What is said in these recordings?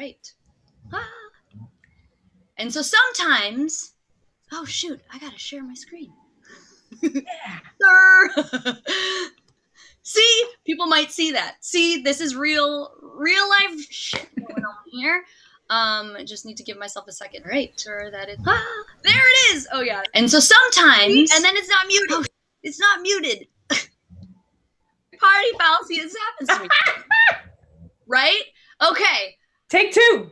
right. Ah. And so sometimes, oh shoot, I gotta share my screen. See, people might see that. See, this is real life shit going on here. I just need to give myself a second. Right, sure that it's there it is. Oh yeah. And so sometimes, and then it's not muted. Oh, it's not muted. Party fallacy. This happens to me. Right? Okay. Take two,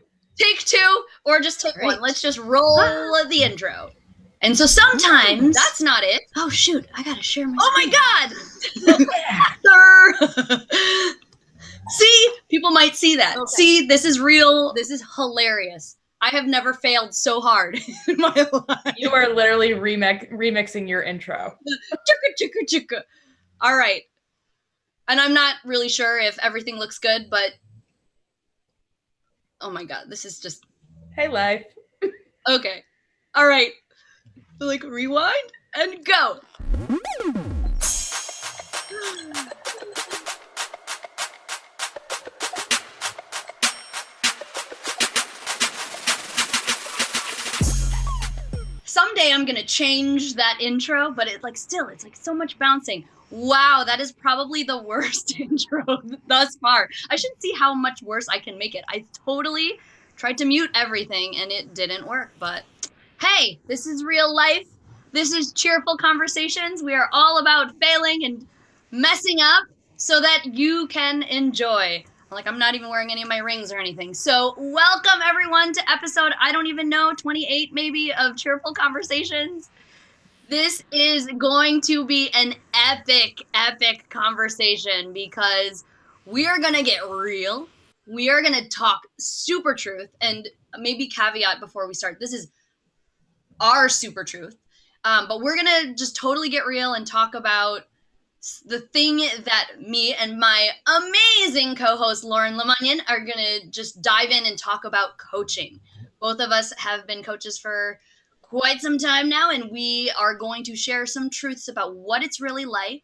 or just take one. Let's just roll the intro. And so sometimes that's not it. Oh shoot, I gotta share my screen. Oh my god. See, people might see that. Okay. See, this is real. This is hilarious. I have never failed so hard in my life. You are literally remixing your intro. All right. And I'm not really sure if everything looks good, but oh my god, this is just... Hey, life. Okay. All right. Like, rewind and go. Someday I'm gonna change that intro, but it's like so much bouncing. Wow, that is probably the worst intro thus far. I should see how much worse I can make it. I totally tried to mute everything and it didn't work, but hey, this is real life. This is Cheerful Conversations. We are all about failing and messing up so that you can enjoy. Like, I'm not even wearing any of my rings or anything. So welcome everyone to episode, I don't even know, 28 maybe of Cheerful Conversations. This is going to be an epic conversation because we are going to get real. We are going to talk super truth, and maybe caveat before we start. This is our super truth. But we're going to just totally get real and talk about the thing that me and my amazing co-host Lauren LeMunyan are going to just dive in and talk about coaching. Both of us have been coaches for quite some time now, and we are going to share some truths about what it's really like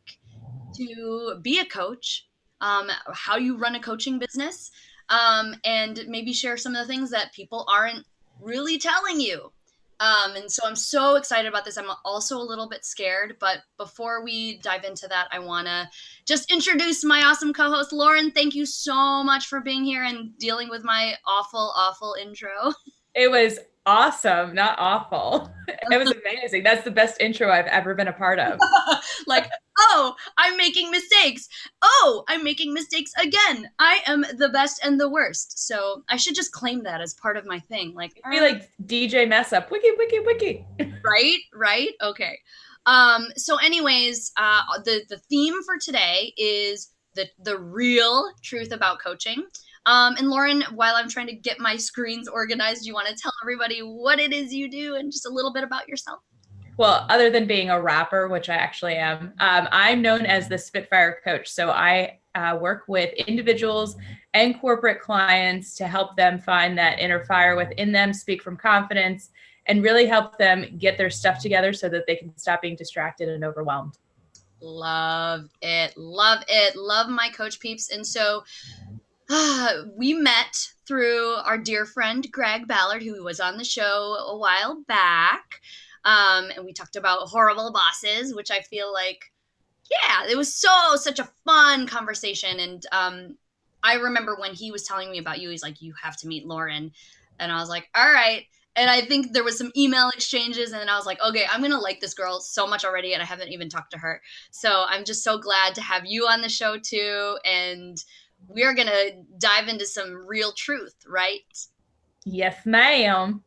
to be a coach, how you run a coaching business, and maybe share some of the things that people aren't really telling you. And so I'm so excited about this. I'm also a little bit scared, but before we dive into that, I want to just introduce my awesome co-host, Lauren. Thank you so much for being here and dealing with my awful intro. It was awesome, not awful. It was amazing. That's the best intro I've ever been a part of. Like, oh, I'm making mistakes. Oh, I'm making mistakes again. I am the best and the worst. So I should just claim that as part of my thing. Like, it'd be like DJ mess up. Wiki. Right. Okay. So anyways, the theme for today is the real truth about coaching. And Lauren, while I'm trying to get my screens organized, do you want to tell everybody what it is you do and just a little bit about yourself? Well, other than being a rapper, which I actually am, I'm known as the SpitFire Coach. So I work with individuals and corporate clients to help them find that inner fire within them, speak from confidence, and really help them get their stuff together so that they can stop being distracted and overwhelmed. Love it. Love my coach peeps. And so we met through our dear friend, Greg Ballard, who was on the show a while back. And we talked about horrible bosses, which I feel like, yeah, it was such a fun conversation. And I remember when he was telling me about you, he's like, you have to meet Lauren. And I was like, all right. And I think there was some email exchanges. And then I was like, okay, I'm going to like this girl so much already. And I haven't even talked to her. So I'm just so glad to have you on the show too. And we are going to dive into some real truth, right? Yes, ma'am.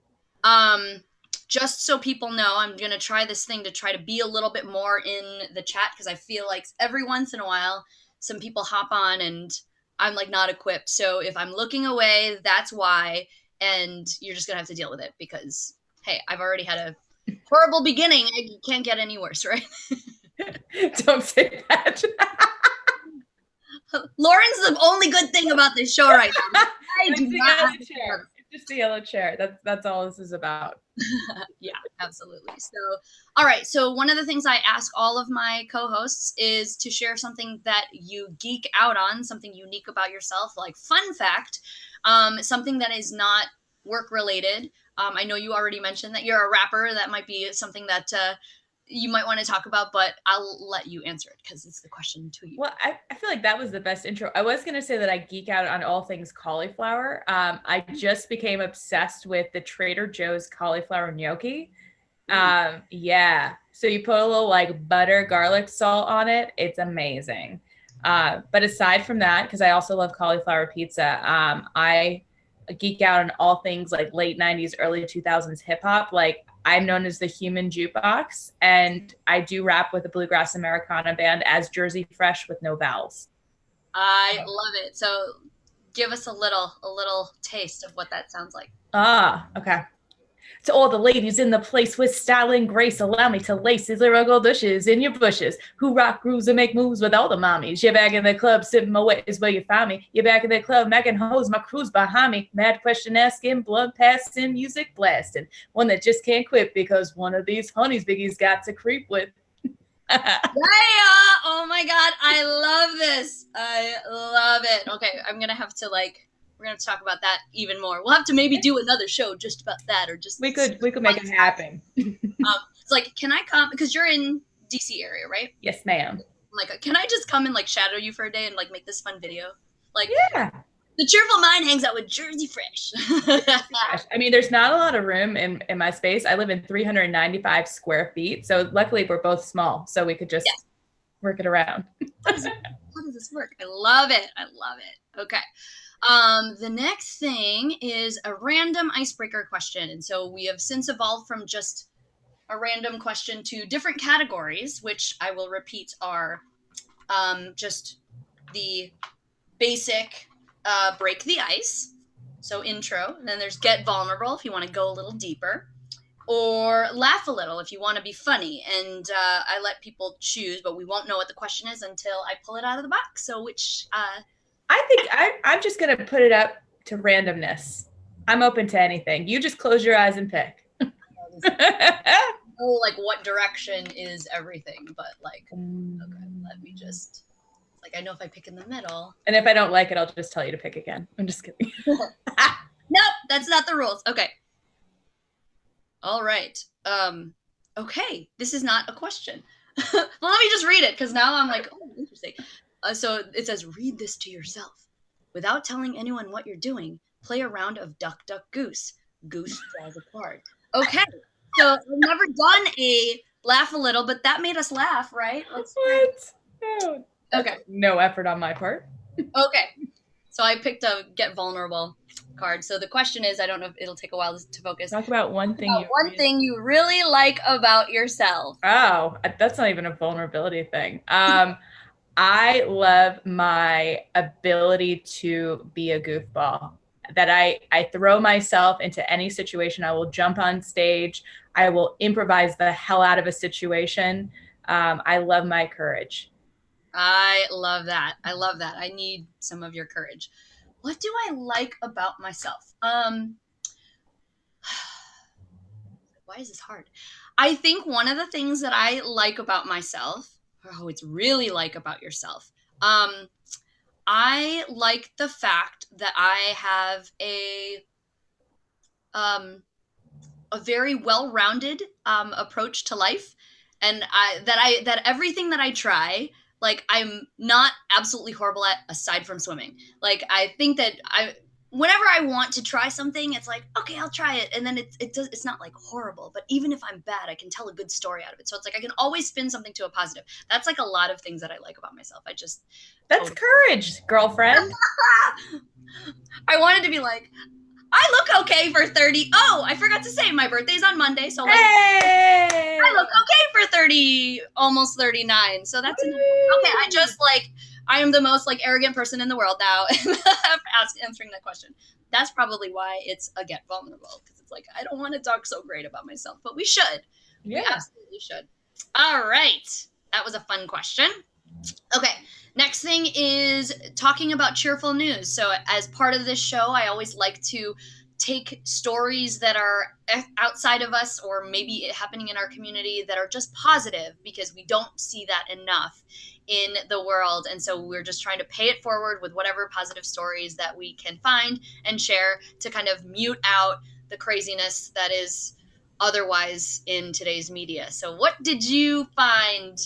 Just so people know, I'm going to try this thing to try to be a little bit more in the chat because I feel like every once in a while, some people hop on and I'm like not equipped. So if I'm looking away, that's why. And you're just going to have to deal with it because, hey, I've already had a horrible beginning. It can't get any worse, right? Don't say that. Lauren's the only good thing about this show right now. I do not have chair. Just the yellow chair. That's all this is about. Yeah, absolutely. So, all right. So one of the things I ask all of my co-hosts is to share something that you geek out on, something unique about yourself, like fun fact. something that is not work related. I know you already mentioned that you're a rapper. That might be something that you might want to talk about, but I'll let you answer it because it's the question to you. Well, I feel like that was the best intro. I was going to say that I geek out on all things cauliflower. I just became obsessed with the Trader Joe's cauliflower gnocchi. Yeah. So you put a little like butter, garlic, salt on it. It's amazing. But aside from that, because I also love cauliflower pizza, I geek out on all things like late 90s, early 2000s hip hop. Like I'm known as the human jukebox, and I do rap with a bluegrass Americana band as JRSYFRSH with no vowels. I love it. So give us a little taste of what that sounds like. Okay. To all the ladies in the place with style and grace, allow me to lace these lyrical douches in your bushes who rock grooves and make moves with all the mommies. You're back in the club, sipping my wet is where you find me. You're back in the club, making hoes, my crew's behind me. Mad question asking, blood passing, music blasting. One that just can't quit because one of these honeys Biggie's got to creep with. Yeah! Oh my God, I love this. I love it. Okay, I'm gonna have to we're gonna talk about that even more. We'll have to maybe do another show just about that, or just we could make it happen. It's like, can I come because you're in DC area, right? Yes, ma'am. Like, can I just come and like shadow you for a day and like make this fun video? Like, yeah. The Cheerful Mind hangs out with JRSYFRSH. I mean, there's not a lot of room in my space. I live in 395 square feet. So luckily we're both small. So we could just work it around. How does this work? I love it. I love it. Okay. The next thing is a random icebreaker question. And so we have since evolved from just a random question to different categories, which I will repeat are just the basic break the ice, so intro, and then there's get vulnerable if you want to go a little deeper, or laugh a little if you want to be funny. And I let people choose, but we won't know what the question is until I pull it out of the box. So which I think I'm just gonna put it up to randomness. I'm open to anything. You just close your eyes and pick. Oh, like what direction is everything, but like okay, let me just like, I know if I pick in the middle. And if I don't like it, I'll just tell you to pick again. I'm just kidding. Nope, that's not the rules. Okay. All right. Okay, this is not a question. Well, let me just read it, because now I'm like, oh, interesting. So it says, read this to yourself. Without telling anyone what you're doing, play a round of Duck, Duck, Goose. Goose draws a card. Okay. So I've never done a laugh a little, but that made us laugh, right? What? No. Okay. No effort on my part. Okay. So I picked a get vulnerable card. So the question is, I don't know if it'll take a while to focus. Talk about one thing. Thing you really like about yourself. Oh, that's not even a vulnerability thing. I love my ability to be a goofball. That I throw myself into any situation. I will jump on stage. I will improvise the hell out of a situation. I love my courage. I love that. I love that. I need some of your courage. What do I like about myself? Why is this hard? I think one of the things that I like about myself, it's really like about yourself. I like the fact that I have a very well-rounded approach to life, and that everything that I try, like, I'm not absolutely horrible at, aside from swimming. Like, I think that whenever I want to try something, it's like, okay, I'll try it. And then it's not like horrible, but even if I'm bad, I can tell a good story out of it. So it's like, I can always spin something to a positive. That's like a lot of things that I like about myself. That's courage, girlfriend. I wanted to be like, I look okay for 30. Oh, I forgot to say my birthday's on Monday. So like, hey! I look okay for 30, almost 39. So that's okay. I am the most like arrogant person in the world now answering that question. That's probably why it's a get vulnerable, because it's like, I don't want to talk so great about myself, but we should. Yeah. We absolutely should. All right. That was a fun question. Okay. Next thing is talking about cheerful news. So as part of this show, I always like to take stories that are outside of us or maybe happening in our community that are just positive, because we don't see that enough in the world. And so we're just trying to pay it forward with whatever positive stories that we can find and share to kind of mute out the craziness that is otherwise in today's media. So what did you find?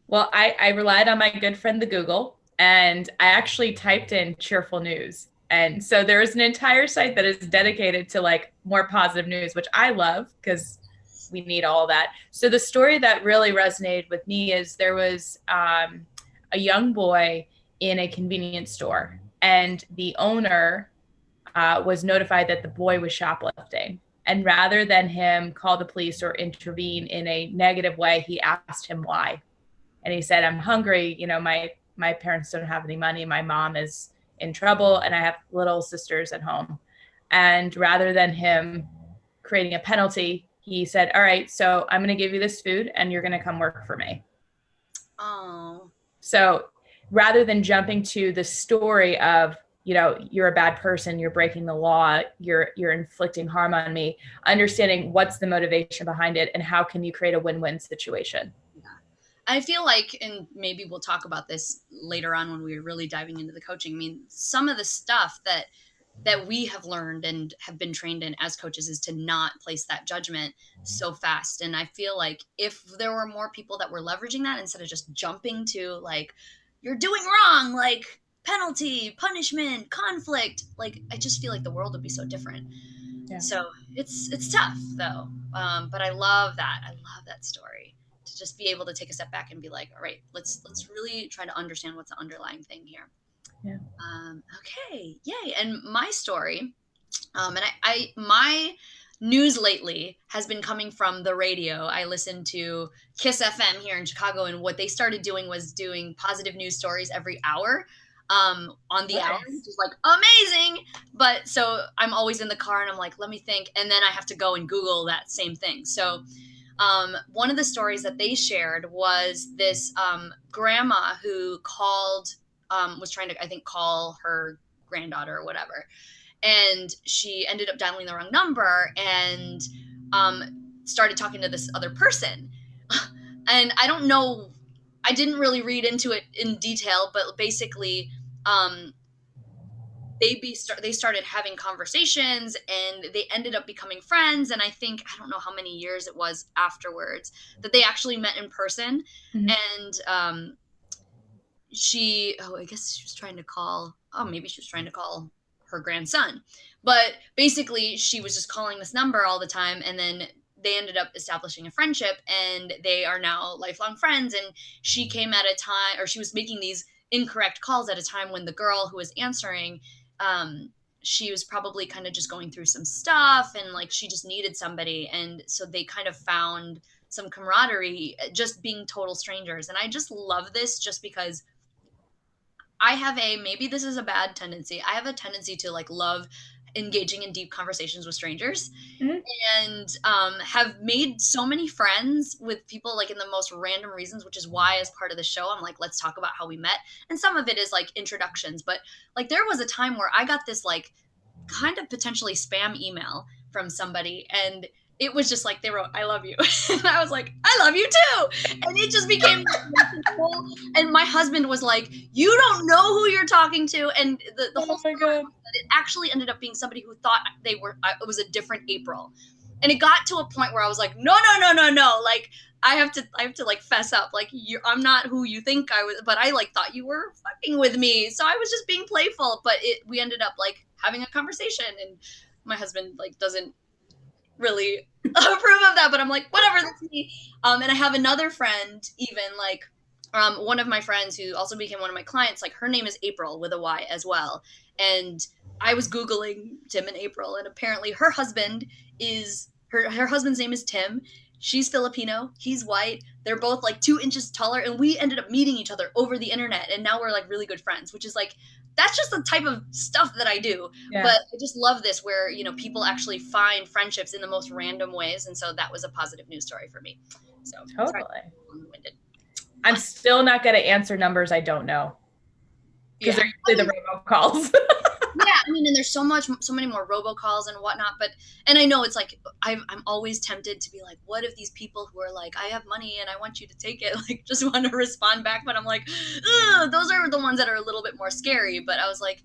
Well, I relied on my good friend, the Google, and I actually typed in cheerful news. And so there is an entire site that is dedicated to like more positive news, which I love because we need all that. So the story that really resonated with me is there was a young boy in a convenience store, and the owner was notified that the boy was shoplifting. And rather than him call the police or intervene in a negative way, he asked him why. And he said, I'm hungry. You know, my parents don't have any money. My mom is in trouble and I have little sisters at home. And rather than him creating a penalty, he said, all right, so I'm going to give you this food and you're going to come work for me. Oh. So rather than jumping to the story of, you know, you're a bad person, you're breaking the law, you're inflicting harm on me, understanding what's the motivation behind it and how can you create a win-win situation. I feel like, and maybe we'll talk about this later on when we're really diving into the coaching. I mean, some of the stuff that we have learned and have been trained in as coaches is to not place that judgment so fast. And I feel like if there were more people that were leveraging that instead of just jumping to like, you're doing wrong, like penalty, punishment, conflict, like I just feel like the world would be so different. Yeah. So it's tough though. But I love that. I love that story. To just be able to take a step back and be like, all right, let's really try to understand what's the underlying thing here. Yeah. Okay. Yay. And my story, and my news lately has been coming from the radio. I listen to KISS FM here in Chicago, and what they started doing was doing positive news stories every hour on the hour, which is like amazing. But so I'm always in the car and I'm like, let me think. And then I have to go and Google that same thing. So one of the stories that they shared was this grandma who called, was trying to, I think, call her granddaughter or whatever. And she ended up dialing the wrong number and started talking to this other person. And I don't know, I didn't really read into it in detail, but basically they started having conversations and they ended up becoming friends. And I think, I don't know how many years it was afterwards that they actually met in person. Mm-hmm. And I guess she was trying to call, maybe she was trying to call her grandson. But basically she was just calling this number all the time. And then they ended up establishing a friendship and they are now lifelong friends. And she came at a time, or she was making these incorrect calls at a time when the girl who was answering, she was probably kind of just going through some stuff and like she just needed somebody. And so they kind of found some camaraderie just being total strangers. And I just love this just because I have maybe this is a bad tendency. I have a tendency to like love engaging in deep conversations with strangers. Mm-hmm. And have made so many friends with people like in the most random reasons, which is why as part of the show, I'm like, let's talk about how we met. And some of it is like introductions, but like there was a time where I got this like kind of potentially spam email from somebody and it was just like they wrote, I love you. And I was like, I love you too. And it just became cool. And my husband was like, you don't know who you're talking to. And the whole thing, it actually ended up being somebody who thought it was a different Apryl. And it got to a point where I was like, no. Like, I have to like fess up. Like, I'm not who you think I was, but I like thought you were fucking with me. So I was just being playful, but we ended up like having a conversation and my husband like doesn't really approve of that, but I'm like, whatever, that's me. And I have another friend, even like one of my friends who also became one of my clients, like her name is Apryl with a Y as well. And I was Googling Tim and Apryl, and apparently her husband is her husband's name is Tim. She's Filipino, he's white. They're both like 2 inches taller, and we ended up meeting each other over the internet, and now we're like really good friends, which is like, that's just the type of stuff that I do. Yeah. But I just love this where, you know, people actually find friendships in the most random ways. And so that was a positive news story for me. So totally. I'm still not going to answer numbers I don't know. because Yeah. they're usually the robocalls. Yeah, I mean, and there's so many more robocalls and whatnot, and I know it's like, I'm always tempted to be like, what if these people who are like, I have money and I want you to take it, like, just want to respond back, but I'm like, ugh, those are the ones that are a little bit more scary. But I was like,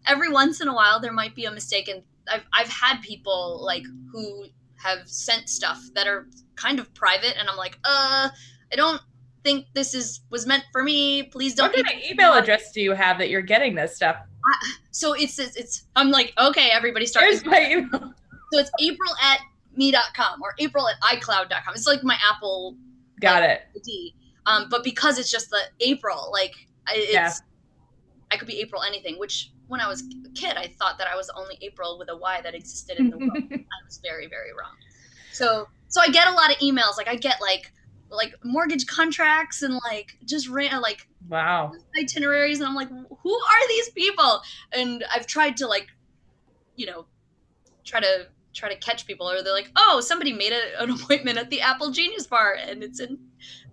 every once in a while there might be a mistake, and I've had people like who have sent stuff that are kind of private, and I'm like, I don't think this was meant for me. Please don't. What kind of email address do you have that you're getting this stuff? So it's I'm like, okay, everybody start. Here's my email. So it's Apryl@me.com or Apryl@iCloud.com. It's like my Apple. Got it. ID. But because it's just the Apryl, like I could be April anything, which when I was a kid, I thought that I was the only April with a Y that existed in the world. I was very, very wrong. So I get a lot of emails. Like I get like mortgage contracts and like just like wow itineraries, and I'm like, who are these people? And I've tried to like, try to catch people, or they're like, oh, somebody made an appointment at the Apple Genius Bar and it's in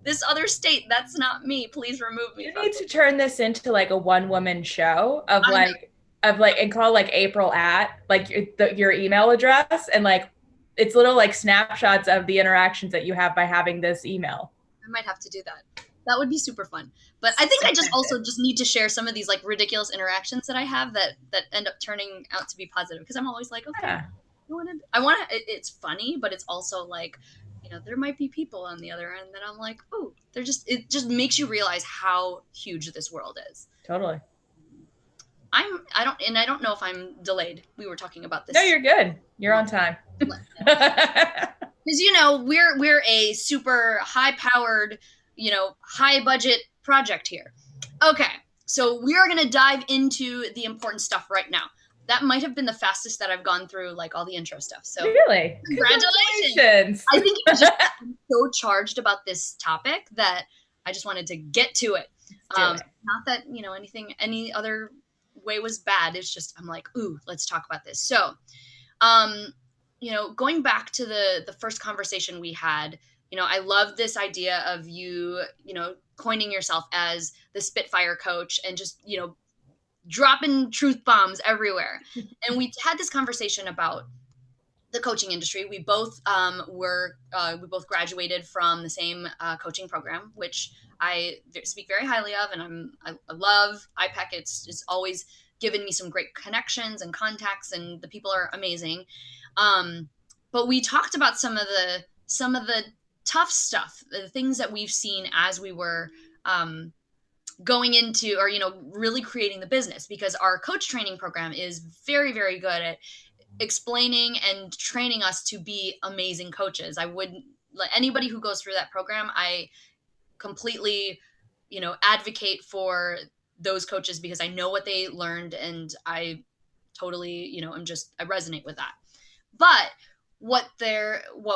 this other state. That's not me. Please remove me. You need to turn this into like a one-woman show of and call like Apryl at like your email address, and like it's little like snapshots of the interactions that you have by having this email. I might have to do that. That would be super fun. But I think I just need to share some of these like ridiculous interactions that I have that end up turning out to be positive, because I'm always like, okay, I want to, it's funny, but it's also like, there might be people on the other end that I'm like, oh, it just makes you realize how huge this world is. Totally. I don't know if I'm delayed. We were talking about this. No, you're good. You're on time. Because, we're a super high-powered, high-budget project here. Okay, so we are going to dive into the important stuff right now. That might have been the fastest that I've gone through, like, all the intro stuff. So really? Congratulations. I think I'm just so charged about this topic that I just wanted to get to it. Not that, any other way was bad. It's just, I'm like, ooh, let's talk about this. So, going back to the first conversation we had, I love this idea of you, coining yourself as the SpitFire Coach and just, dropping truth bombs everywhere. And we had this conversation about the coaching industry. We both we both graduated from the same coaching program, which I speak very highly of, and I love IPEC. It's always given me some great connections and contacts, and the people are amazing. But we talked about some of the tough stuff, the things that we've seen as we were going into, or really creating the business, because our coach training program is very, very good at explaining and training us to be amazing coaches. I wouldn't let anybody who goes through that program, I completely advocate for those coaches, because I know what they learned, and I totally I resonate with that. But what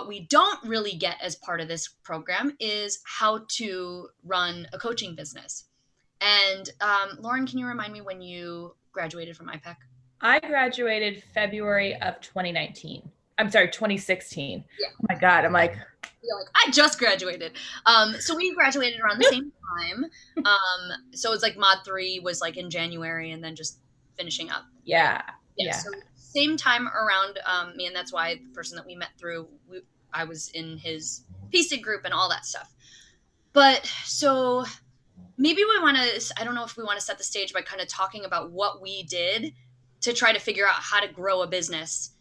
we don't really get as part of this program is how to run a coaching business. And Lauren, can you remind me when you graduated from IPEC? I graduated February of 2019. I'm sorry, 2016. Yeah. Oh my God. I'm like, you're like, I just graduated. So we graduated around the same time. So it's like Mod 3 was like in January, and then just finishing up. Yeah. So same time around me, and that's why the person that we met through, I was in his PSIG group and all that stuff. But so maybe I don't know if we want to set the stage by kind of talking about what we did to try to figure out how to grow a business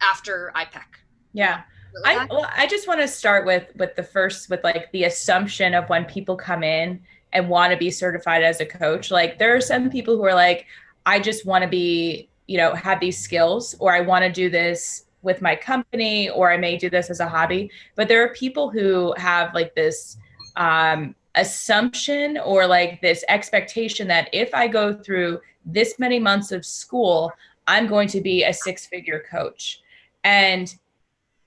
after IPEC. Yeah. I just want to start with the assumption of when people come in and want to be certified as a coach. Like, there are some people who are like, I just want to be, have these skills, or I want to do this with my company, or I may do this as a hobby. But there are people who have like this assumption, or like this expectation that if I go through this many months of school, I'm going to be a 6-figure coach. And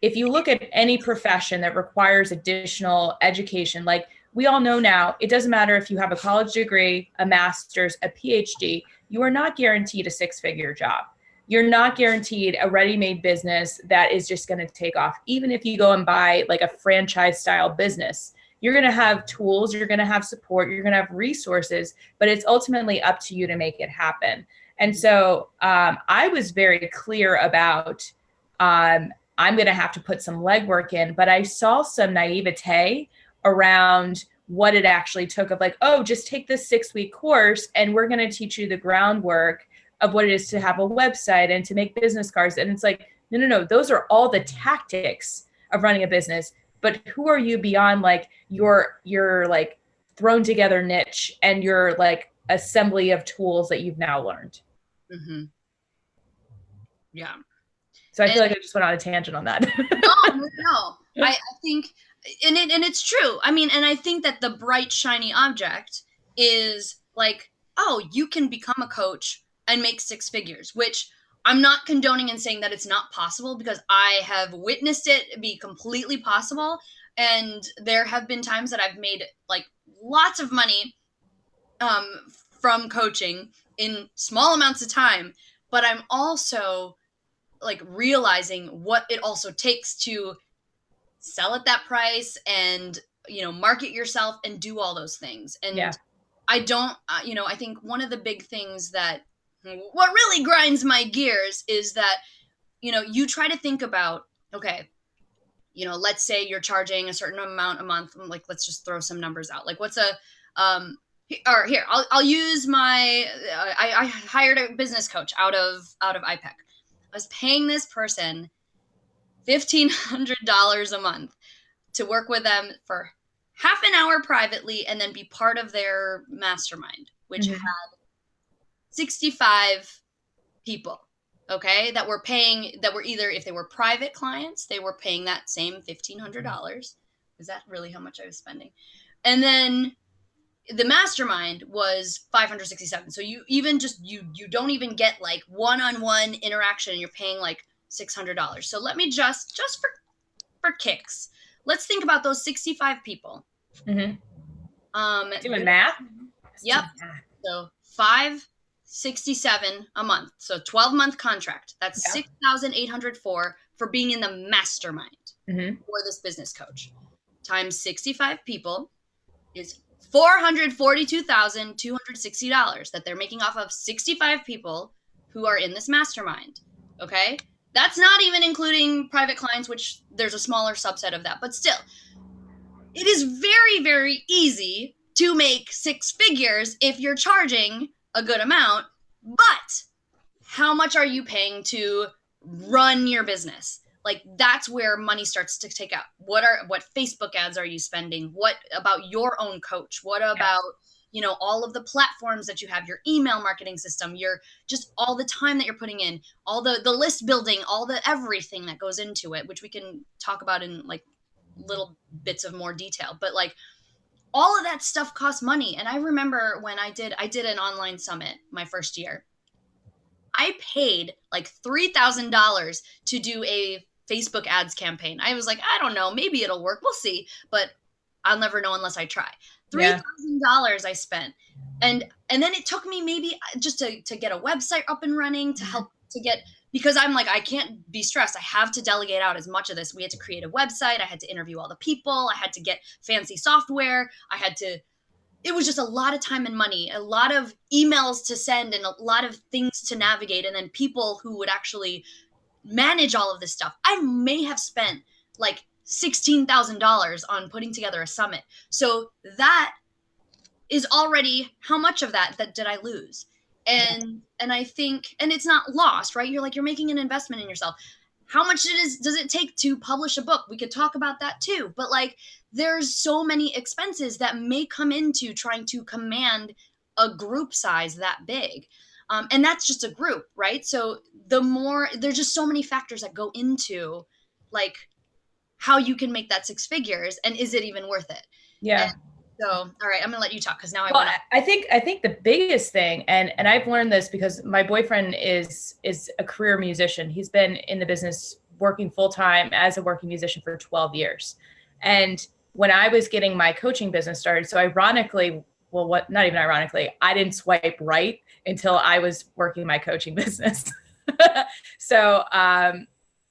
if you look at any profession that requires additional education, like we all know now, it doesn't matter if you have a college degree, a master's, a PhD, you are not guaranteed a 6-figure job. You're not guaranteed a ready-made business that is just going to take off. Even if you go and buy like a franchise style business, you're going to have tools, you're going to have support, you're going to have resources, but it's ultimately up to you to make it happen. And so I was very clear about I'm going to have to put some legwork in, but I saw some naivete around what it actually took of like, oh, just take this 6-week course and we're going to teach you the groundwork of what it is to have a website and to make business cards. And it's like, no, those are all the tactics of running a business. But who are you beyond like your like thrown together niche and your like assembly of tools that you've now learned? Mm-hmm. Yeah. So I feel like I just went on a tangent on that. No. I think, and it's true. I mean, and I think that the bright, shiny object is like, oh, you can become a coach and make 6 figures, which I'm not condoning and saying that it's not possible, because I have witnessed it be completely possible. And there have been times that I've made like lots of money from coaching in small amounts of time. But I'm also like realizing what it also takes to sell at that price and, market yourself and do all those things. And I don't, I think one of the big things that what really grinds my gears is that, you try to think about, okay, let's say you're charging a certain amount a month. Like, let's just throw some numbers out. Like, what's or here, I'll use I hired a business coach out of IPEC. I was paying this person $1,500 a month to work with them for half an hour privately and then be part of their mastermind, which had 65 people, okay, that were either, if they were private clients, they were paying that same $1,500. Is that really how much I was spending? And then the mastermind was 567. So you even just, you don't even get like one-on-one interaction. You're paying like $600. So let me just for kicks, let's think about those 65 people. Doing math? Yep. So 567 a month. So 12-month contract. That's 6,804 for being in the mastermind for this business coach. Times 65 people is $442,260 that they're making off of 65 people who are in this mastermind. Okay? That's not even including private clients, which there's a smaller subset of that. But still, it is very, very easy to make 6 figures if you're charging a good amount. But how much are you paying to run your business? Like, that's where money starts to take out. What Facebook ads are you spending? What about your own coach? What about, all of the platforms that you have, your email marketing system, your just all the time that you're putting in, all the list building, all the everything that goes into it, which we can talk about in like little bits of more detail. But like all of that stuff costs money. And I remember when I did an online summit my first year, I paid like $3,000 to do a Facebook ads campaign. I was like, I don't know, maybe it'll work. We'll see. But I'll never know unless I try. $3,000 I spent. And then it took me maybe just to get a website up and running, to help to get, because I'm like, I can't be stressed. I have to delegate out as much of this. We had to create a website. I had to interview all the people. I had to get fancy software. It was just a lot of time and money, a lot of emails to send and a lot of things to navigate. And then people who would actually manage all of this stuff. I may have spent like $16,000 on putting together a summit. So that is already, how much of that did I lose? And I think, and it's not lost, right? You're making an investment in yourself. How much does it take to publish a book? We could talk about that too. But like, there's so many expenses that may come into trying to command a group size that big. And that's just a group, right? So there's just so many factors that go into like how you can make that 6 figures, and is it even worth it? Yeah. So, all right, I'm gonna let you talk because now I think the biggest thing, and I've learned this because my boyfriend is a career musician. He's been in the business working full time as a working musician for 12 years. And when I was getting my coaching business started, so ironically, not even ironically, I didn't swipe right until I was working my coaching business. So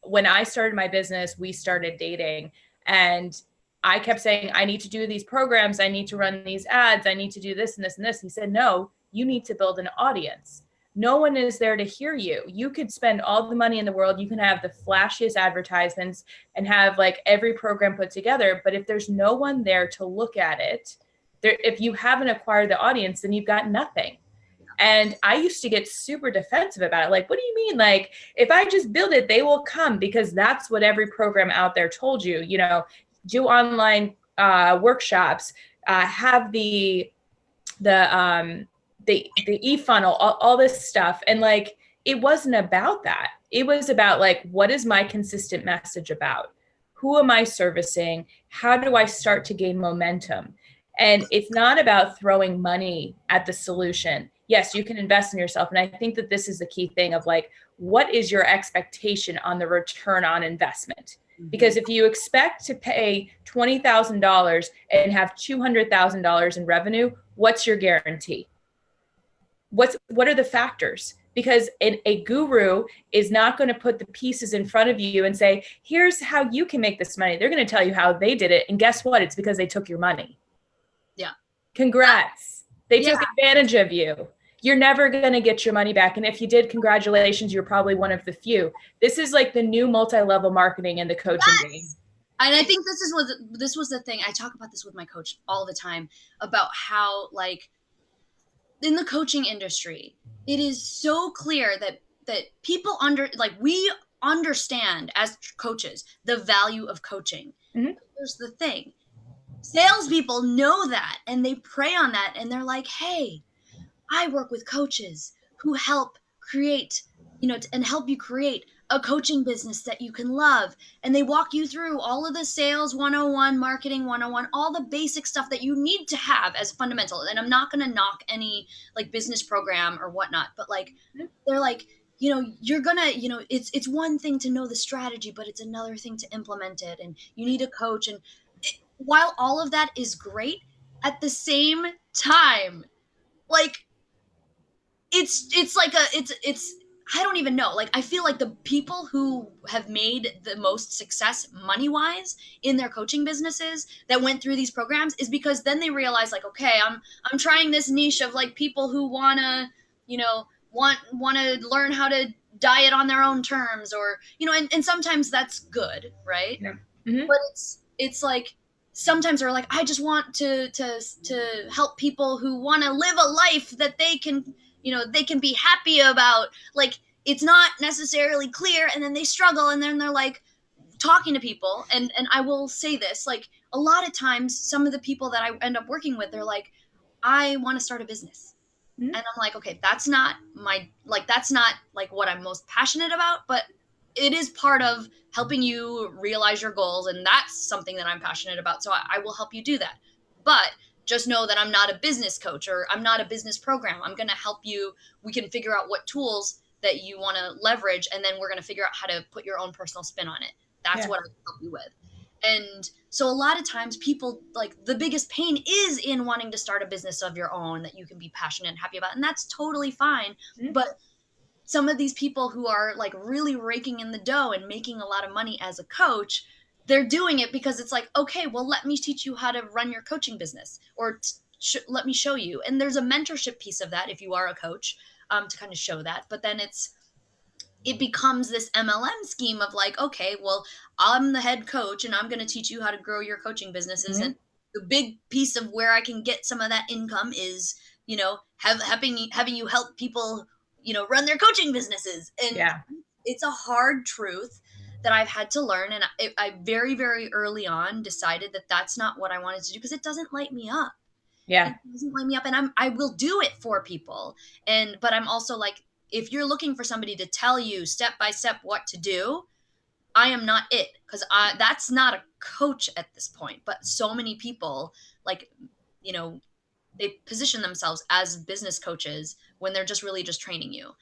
when I started my business, we started dating, and I kept saying, I need to do these programs. I need to run these ads. I need to do this and this and this. He said, no, you need to build an audience. No one is there to hear you. You could spend all the money in the world. You can have the flashiest advertisements and have like every program put together. But if there's no one there to look at it, if you haven't acquired the audience, then you've got nothing. And I used to get super defensive about it. Like, what do you mean? Like, if I just build it, they will come, because that's what every program out there told you, you know, do online workshops, have the e-funnel, all this stuff. And like, it wasn't about that. It was about like, what is my consistent message about? Who am I servicing? How do I start to gain momentum? And it's not about throwing money at the solution. Yes, you can invest in yourself. And I think that this is the key thing of like, what is your expectation on the return on investment? Because if you expect to pay $20,000 and have $200,000 in revenue, what's your guarantee? What are the factors? Because a guru is not going to put the pieces in front of you and say, here's how you can make this money. They're going to tell you how they did it. And guess what? It's because they took your money. Yeah. Congrats. They took advantage of you. You're never going to get your money back. And if you did, congratulations, you're probably one of the few. This is like the new multi-level marketing in the coaching game. And I think this was the thing. I talk about this with my coach all the time about how, like, in the coaching industry, it is so clear that people we understand as coaches the value of coaching. Mm-hmm. Here's the thing. Salespeople know that, and they prey on that, and they're like, hey, I work with coaches who help create, and help you create a coaching business that you can love. And they walk you through all of the sales 101, marketing 101, all the basic stuff that you need to have as fundamental. And I'm not going to knock any like business program or whatnot, but like, they're like, you're going to, it's one thing to know the strategy, but it's another thing to implement it. And you need a coach. And while all of that is great, at the same time, like, it's like I don't even know. Like, I feel like the people who have made the most success money-wise in their coaching businesses that went through these programs is because then they realize, like, okay, I'm trying this niche of like people who wanna, want to learn how to diet on their own terms, or, and sometimes that's good, right? Yeah. Mm-hmm. But it's like, sometimes they're like, I just want to help people who want to live a life that they can, they can be happy about. Like, it's not necessarily clear, and then they struggle, and then they're like talking to people. And I will say this, like, a lot of times, some of the people that I end up working with, they're like, I want to start a business. Mm-hmm. And I'm like, okay, that's not what I'm most passionate about, but it is part of helping you realize your goals. And that's something that I'm passionate about. So I will help you do that. But just know that I'm not a business coach, or I'm not a business program. I'm going to help you. We can figure out what tools that you want to leverage, and then we're going to figure out how to put your own personal spin on it. That's what I can help you with. And so a lot of times people, like, the biggest pain is in wanting to start a business of your own that you can be passionate and happy about. And that's totally fine. Mm-hmm. But some of these people who are like really raking in the dough and making a lot of money as a coach, they're doing it because it's like, okay, well, let me teach you how to run your coaching business, or let me show you. And there's a mentorship piece of that if you are a coach, to kind of show that. But then it becomes this MLM scheme of like, okay, well, I'm the head coach and I'm going to teach you how to grow your coaching businesses. Mm-hmm. And the big piece of where I can get some of that income is, having you help people, run their coaching businesses. And it's a hard truth that I've had to learn. And I very, very early on decided that that's not what I wanted to do, because it doesn't light me up. Yeah. It doesn't light me up. And I will do it for people. But I'm also like, if you're looking for somebody to tell you step by step what to do, I am not it, because that's not a coach at this point. But so many people, like, they position themselves as business coaches when they're just really just training you.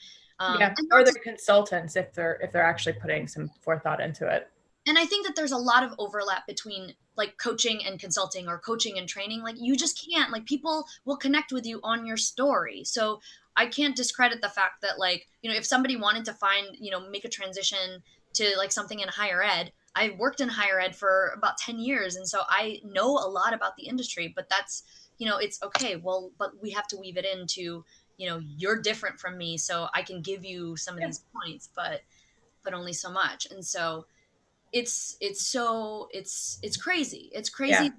Or they're consultants if they're actually putting some forethought into it. And I think that there's a lot of overlap between like coaching and consulting, or coaching and training. Like, you just can't, like, people will connect with you on your story. So I can't discredit the fact that, like, if somebody wanted to find, make a transition to like something in higher ed, I worked in higher ed for about 10 years. And so I know a lot about the industry, but that's, it's okay. Well, but we have to weave it into, you're different from me. So I can give you some of these points, but only so much. And so it's crazy. It's crazy.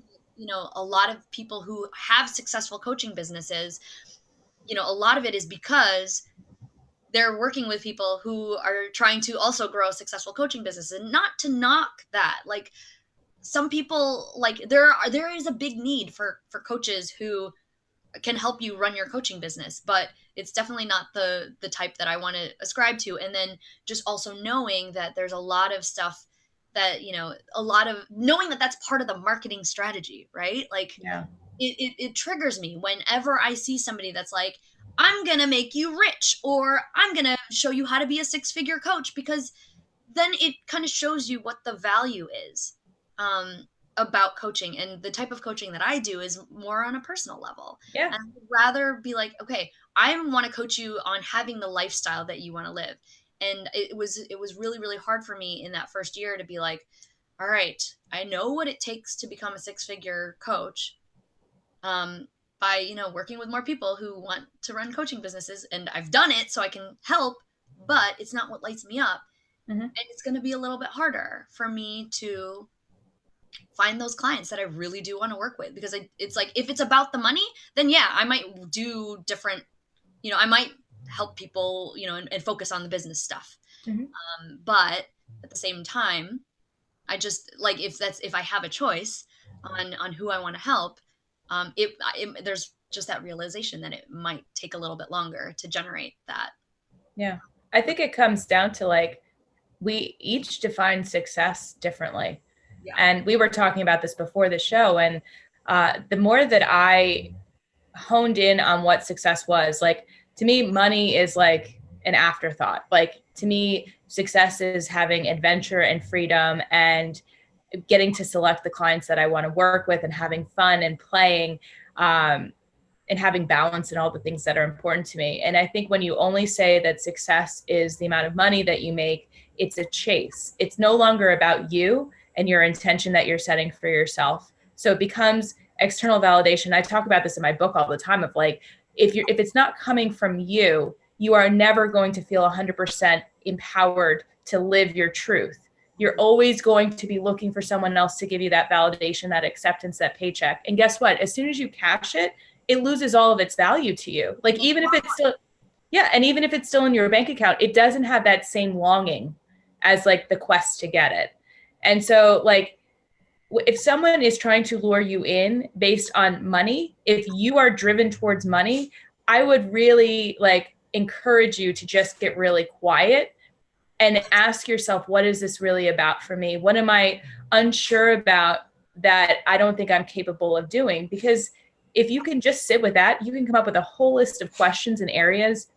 A lot of people who have successful coaching businesses, a lot of it is because they're working with people who are trying to also grow successful coaching businesses. And not to knock that, like some people, like there is a big need for coaches who can help you run your coaching business, but it's definitely not the type that I want to ascribe to. And then just also knowing that there's a lot of stuff that, a lot of knowing that that's part of the marketing strategy, right? Like it triggers me whenever I see somebody that's like, I'm going to make you rich, or I'm going to show you how to be a 6-figure coach, because then it kind of shows you what the value is about coaching. And the type of coaching that I do is more on a personal level. Yeah. And I'd rather be like, okay, I want to coach you on having the lifestyle that you want to live. And it was really, really hard for me in that first year to be like, all right, I know what it takes to become a 6-figure coach. By working with more people who want to run coaching businesses, and I've done it so I can help, but it's not what lights me up. And it's going to be a little bit harder for me to find those clients that I really do want to work with, because it's like, if it's about the money, then yeah, I might do different, I might help people, and focus on the business stuff. But at the same time, I just like, if I have a choice on who I want to help, there's just that realization that it might take a little bit longer to generate that. Yeah. I think it comes down to like, we each define success differently. Yeah. And we were talking about this before the show. And the more that I honed in on what success was, like, to me, money is like an afterthought. Like, to me, success is having adventure and freedom and getting to select the clients that I want to work with and having fun and playing and having balance and all the things that are important to me. And I think when you only say that success is the amount of money that you make, it's a chase. It's no longer about you and your intention that you're setting for yourself. So it becomes external validation. I talk about this in my book all the time of like, if it's not coming from you, you are never going to feel 100% empowered to live your truth. You're always going to be looking for someone else to give you that validation, that acceptance, that paycheck. And guess what? As soon as you cash it, it loses all of its value to you. Like, even if it's still, and even if it's still in your bank account, it doesn't have that same longing as like the quest to get it. And so like, if someone is trying to lure you in based on money, if you are driven towards money, I would really like encourage you to just get really quiet and ask yourself, what is this really about for me? What am I unsure about that I don't think I'm capable of doing? Because if you can just sit with that, you can come up with a whole list of questions and areas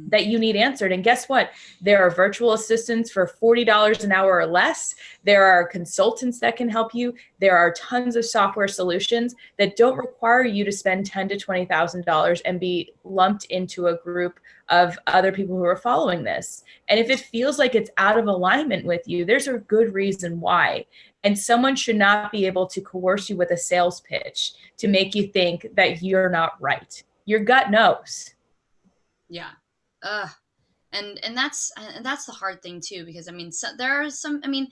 that you need answered. And guess what? There are virtual assistants for $40 an hour or less. There are consultants that can help you. There are tons of software solutions that don't require you to spend $10,000 to $20,000 and be lumped into a group of other people who are following this. And if it feels like it's out of alignment with you, there's a good reason why. And someone should not be able to coerce you with a sales pitch to make you think that you're not right. Your gut knows. Yeah. And that's the hard thing too, because I mean, there are some, I mean,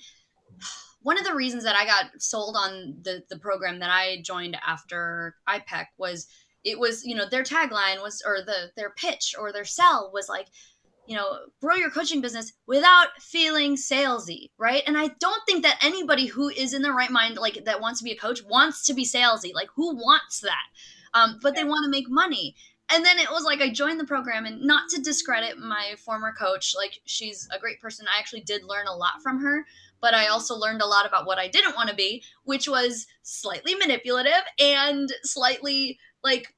one of the reasons that I got sold on the program that I joined after IPEC was, it was, their tagline was, or their pitch or their sell was like, grow your coaching business without feeling salesy, right? And I don't think that anybody who is in their right mind, like that wants to be a coach, wants to be salesy. Like, who wants that? But they want to make money. And then it was like, I joined the program, and not to discredit my former coach, like, she's a great person. I actually did learn a lot from her, but I also learned a lot about what I didn't want to be, which was slightly manipulative and slightly like,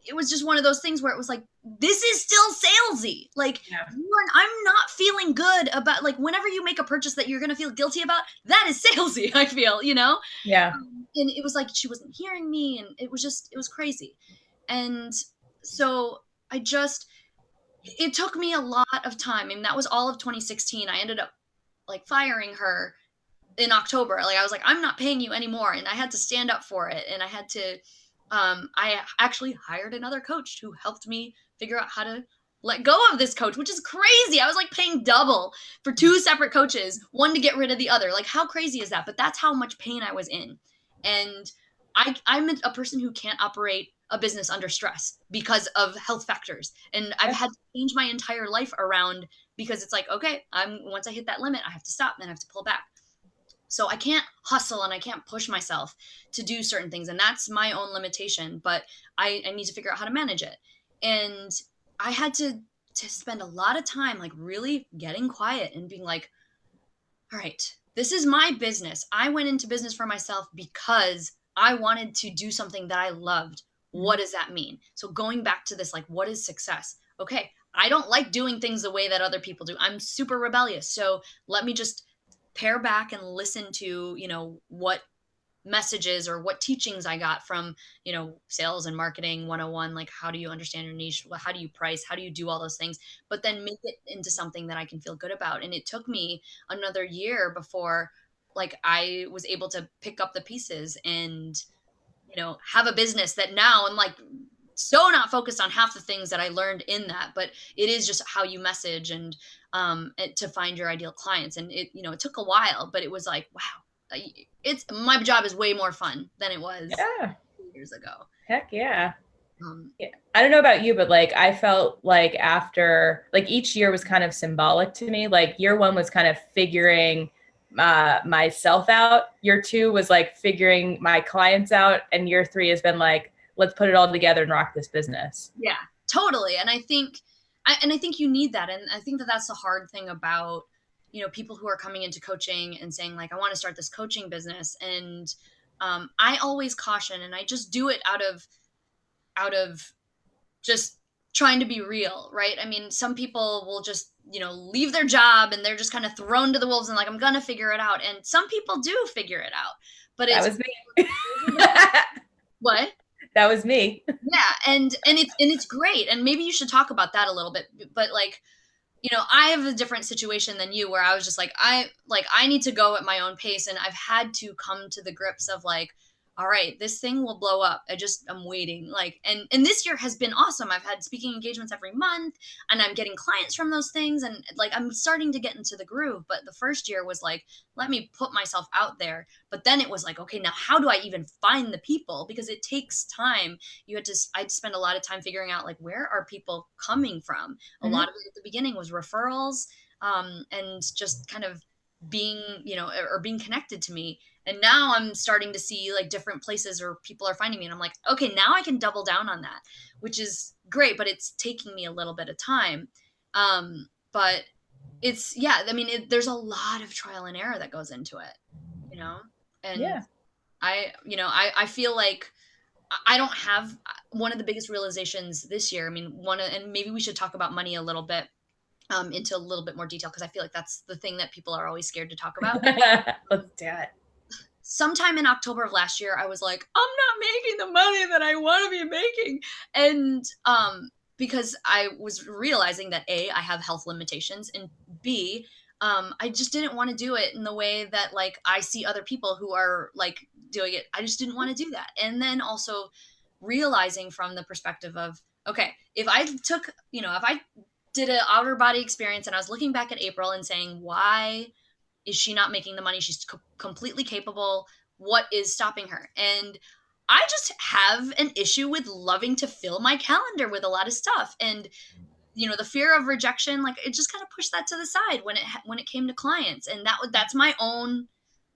it was just one of those things where it was like, this is still salesy. Like, I'm not feeling good about, like, whenever you make a purchase that you're going to feel guilty about, that is salesy, I feel, Yeah. And it was like, she wasn't hearing me, and it was crazy. And so it took me a lot of time. I mean, that was all of 2016. I ended up like firing her in October, like I was like, I'm not paying you anymore. And I had to stand up for it. And I had to, I actually hired another coach who helped me figure out how to let go of this coach, which is crazy. I was like paying double for two separate coaches, one to get rid of the other. Like, how crazy is that? But that's how much pain I was in. And I'm a person who can't operate a business under stress because of health factors. And I've had to change my entire life around, because it's like, okay, once I hit that limit, I have to stop and I have to pull back. So I can't hustle and I can't push myself to do certain things. And that's my own limitation, but I need to figure out how to manage it. And I had to spend a lot of time like really getting quiet and being like, all right, this is my business. I went into business for myself because I wanted to do something that I loved. What does that mean? So going back to this, like, what is success? Okay, I don't like doing things the way that other people do. I'm super rebellious. So let me just pare back and listen to, what messages or what teachings I got from, sales and marketing 101, like how do you understand your niche? How do you price? How do you do all those things? But then make it into something that I can feel good about. And it took me another year before like I was able to pick up the pieces and, have a business that now I'm like so not focused on half the things that I learned in that, but it is just how you message and to find your ideal clients. And it took a while, but it was like, wow, it's my job is way more fun than it was 2 years ago. Heck yeah. Yeah. I don't know about you, but like I felt like after like each year was kind of symbolic to me. Like year one was kind of figuring myself out. Year two was like figuring my clients out, and year three has been like, let's put it all together and rock this business. Yeah, totally. And I think you need that. And I think that that's the hard thing about, people who are coming into coaching and saying like, I want to start this coaching business. And I always caution, and I just do it out of just trying to be real, right? I mean, some people will just, leave their job and they're just kind of thrown to the wolves and like, I'm going to figure it out. And some people do figure it out, but that was me. What? That was me. Yeah. And it's great. And maybe you should talk about that a little bit, but like, I have a different situation than you where I was just like, I need to go at my own pace. And I've had to come to the grips of like, all right, this thing will blow up. I'm waiting. Like, and this year has been awesome. I've had speaking engagements every month and I'm getting clients from those things. And like, I'm starting to get into the groove. But the first year was like, let me put myself out there. But then it was like, okay, now how do I even find the people? Because it takes time. I had to spend a lot of time figuring out like, where are people coming from? A lot of it at the beginning was referrals and just kind of being, or being connected to me. And now I'm starting to see like different places where people are finding me. And I'm like, okay, now I can double down on that, which is great, but it's taking me a little bit of time. But it's, yeah, I mean, there's a lot of trial and error that goes into it, and yeah. I feel like I don't have one of the biggest realizations this year. I mean, and maybe we should talk about money a little bit, into a little bit more detail, because I feel like that's the thing that people are always scared to talk about. Let's do it. Sometime in October of last year, I was like, I'm not making the money that I want to be making. And because I was realizing that A, I have health limitations, and B, I just didn't want to do it in the way that like I see other people who are like doing it. I just didn't want to do that. And then also realizing from the perspective of, okay, if I took, if I did an outer body experience and I was looking back at Apryl and saying, why is she not making the money? She's completely capable. What is stopping her? And I just have an issue with loving to fill my calendar with a lot of stuff. And, the fear of rejection, like it just kind of pushed that to the side when it came to clients. And that's my own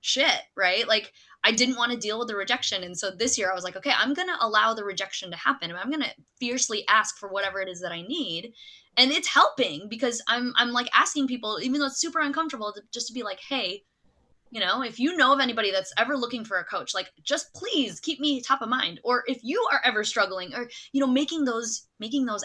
shit, right? Like I didn't want to deal with the rejection. And so this year I was like, okay, I'm going to allow the rejection to happen. I'm going to fiercely ask for whatever it is that I need. And it's helping because I'm like asking people, even though it's super uncomfortable, just to be like, hey, if you know of anybody that's ever looking for a coach, like just please keep me top of mind. Or if you are ever struggling or, making those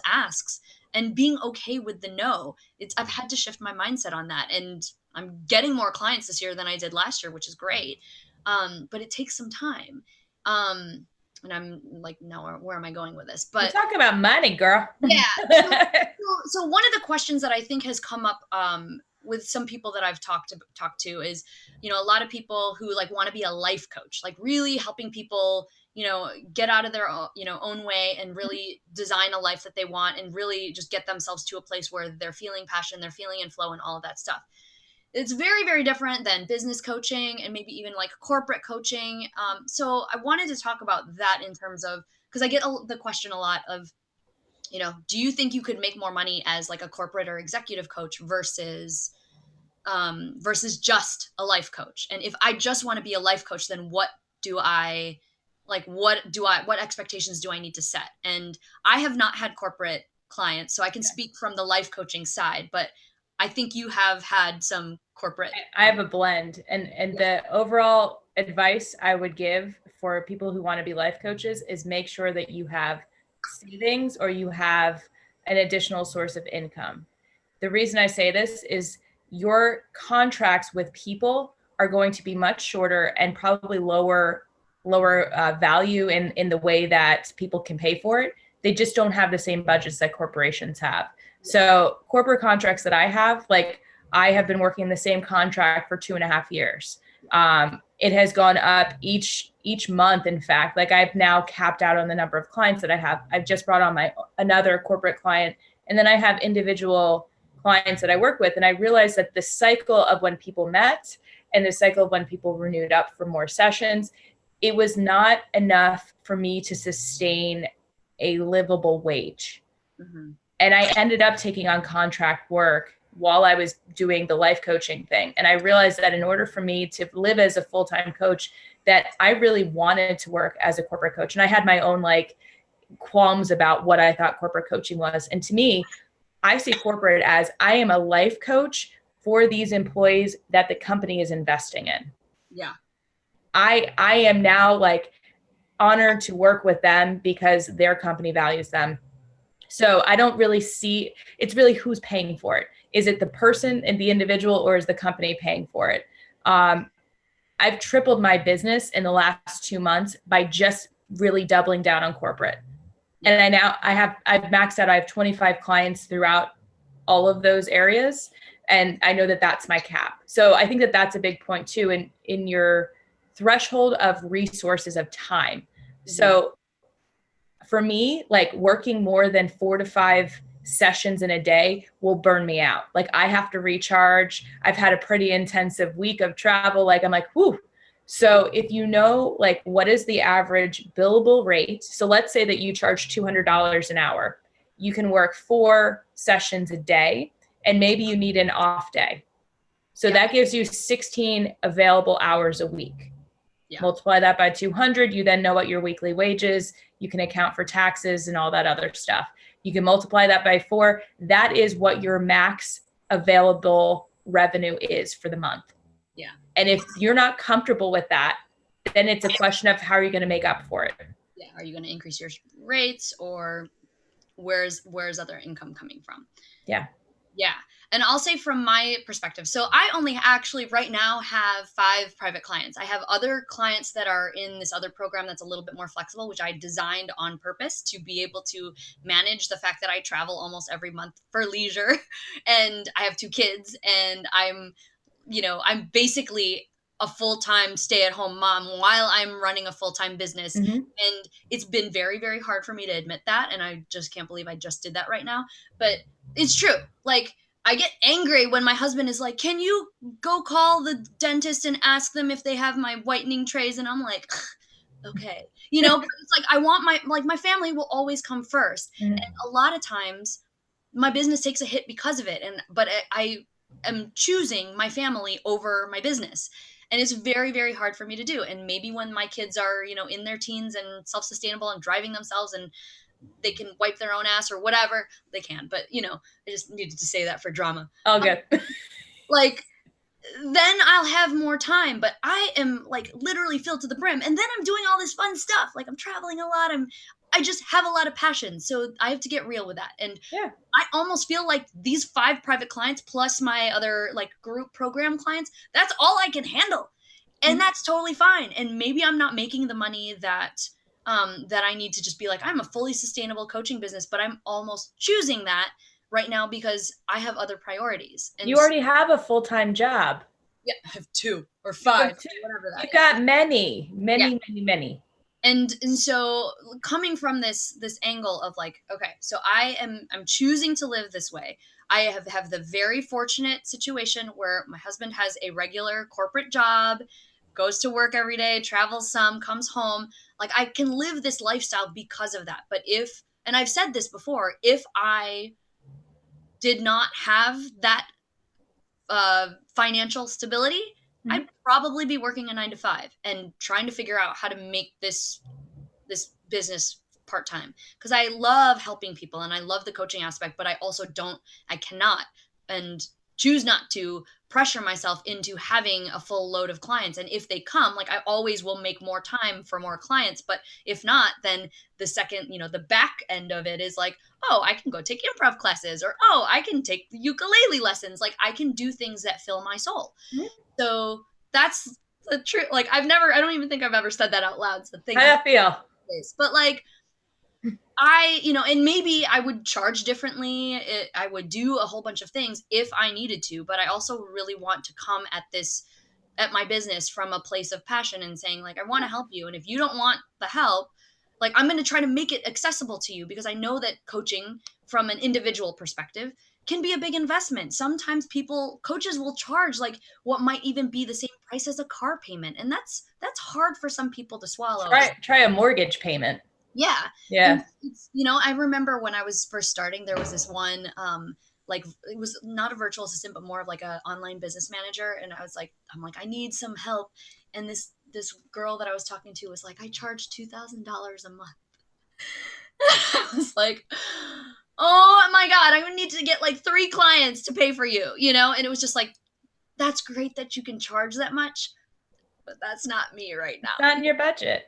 asks and being okay with the no, I've had to shift my mindset on that. And I'm getting more clients this year than I did last year, which is great. But it takes some time. And I'm like, no, where am I going with this? But talk about money, girl. Yeah. So one of the questions that I think has come up with some people that I've talked to is, you know, a lot of people who like want to be a life coach, like really helping people, you know, get out of their own way and really design a life that they want and really just get themselves to a place where they're feeling passion, they're feeling in flow and all of that stuff. It's very, very different than business coaching and maybe even like corporate coaching. So I wanted to talk about that in terms of, because I get the question a lot of, you know, do you think you could make more money as like a corporate or executive coach versus just a life coach? And if I just want to be a life coach, then what expectations do I need to set? And I have not had corporate clients, so I can speak from the life coaching side, but I think you have had some corporate. I have a blend, and the overall advice I would give for people who want to be life coaches is make sure that you have savings or you have an additional source of income. The reason I say this is your contracts with people are going to be much shorter and probably lower value in the way that people can pay for it. They just don't have the same budgets that corporations have. So corporate contracts that I have, like I have been working the same contract for 2.5 years. It has gone up each month. In fact, like I've now capped out on the number of clients that I have. I've just brought on another corporate client, and then I have individual clients that I work with. And I realized that the cycle of when people met and the cycle of when people renewed up for more sessions, it was not enough for me to sustain a livable wage. Mm-hmm. And I ended up taking on contract work while I was doing the life coaching thing. And I realized that in order for me to live as a full-time coach, that I really wanted to work as a corporate coach. And I had my own like qualms about what I thought corporate coaching was. And to me, I see corporate as I am a life coach for these employees that the company is investing in. Yeah. I am now like honored to work with them because their company values them. So I don't really see, it's really who's paying for it. Is it the person and the individual, or is the company paying for it? I've tripled my business in the last 2 months by just really doubling down on corporate. And I've maxed out. I have 25 clients throughout all of those areas. And I know that that's my cap. So I think that that's a big point too, in your threshold of resources of time. Mm-hmm. So for me, like working more than 4 to 5 sessions in a day will burn me out. Like I have to recharge. I've had a pretty intensive week of travel. Like I'm like, whew. So if you know, like what is the average billable rate? So let's say that you charge $200 an hour. You can work 4 sessions a day, and maybe you need an off day. So that gives you 16 available hours a week. Yeah. Multiply that by 200. You then know what your weekly wage is. You can account for taxes and all that other stuff. You can multiply that by 4. That is what your max available revenue is for the month. Yeah. And if you're not comfortable with that, then it's a question of how are you going to make up for it? Yeah. Are you going to increase your rates, or where's other income coming from? Yeah. Yeah. And I'll say from my perspective, so I only actually right now have 5 private clients. I have other clients that are in this other program that's a little bit more flexible, which I designed on purpose to be able to manage the fact that I travel almost every month for leisure. And I have 2 kids, and I'm basically a full-time stay-at-home mom while I'm running a full-time business. Mm-hmm. And it's been very, very hard for me to admit that. And I just can't believe I just did that right now. But it's true. Like, I get angry when my husband is like, can you go call the dentist and ask them if they have my whitening trays? And I'm like, okay. But it's like, I want my family will always come first. Mm-hmm. And a lot of times my business takes a hit because of it. But I am choosing my family over my business. And it's very, very hard for me to do. And maybe when my kids are, in their teens and self-sustainable and driving themselves and they can wipe their own ass or whatever, they can. But, I just needed to say that for drama. Oh, good. Then I'll have more time. But I am literally filled to the brim. And then I'm doing all this fun stuff. I'm traveling a lot. I just have a lot of passion. So I have to get real with that. And yeah. I almost feel like these 5 private clients plus my other group program clients, that's all I can handle. And mm-hmm. that's totally fine. And maybe I'm not making the money that I need to just be I'm a fully sustainable coaching business, but I'm almost choosing that right now because I have other priorities. And you already have a full-time job. yeah, I have 2 or 5, whatever that You've is. got many. And so coming from this angle of like, okay, so I'm choosing to live this way. I have the very fortunate situation where my husband has a regular corporate job, goes to work every day, travels some, comes home. Like I can live this lifestyle because of that. But if, and I've said this before, if I did not have that financial stability, I'd probably be working a 9 to 5 and trying to figure out how to make this business part-time, because I love helping people and I love the coaching aspect, but I cannot and choose not to pressure myself into having a full load of clients. And if they come, like I always will make more time for more clients. But if not, then the second, the back end of it is like, oh, I can go take improv classes, or, oh, I can take ukulele lessons. Like I can do things that fill my soul. Mm-hmm. So that's the truth. Like I don't even think I've ever said that out loud. So thank you. How do you feel? But like, and maybe I would charge differently. I would do a whole bunch of things if I needed to, but I also really want to come at my business from a place of passion and saying like, I want to help you. And if you don't want the help, like I'm going to try to make it accessible to you, because I know that coaching from an individual perspective can be a big investment. Sometimes coaches will charge like what might even be the same price as a car payment. And that's hard for some people to swallow. Try a mortgage payment. Yeah. Yeah. I remember when I was first starting, there was this one, like it was not a virtual assistant, but more of like an online business manager. And I'm like, I need some help. And this girl that I was talking to was like, I charge $2,000 a month. I was like, oh my God, I would need to get like 3 clients to pay for you, And it was just like, that's great that you can charge that much, but that's not me right now. Not in your budget.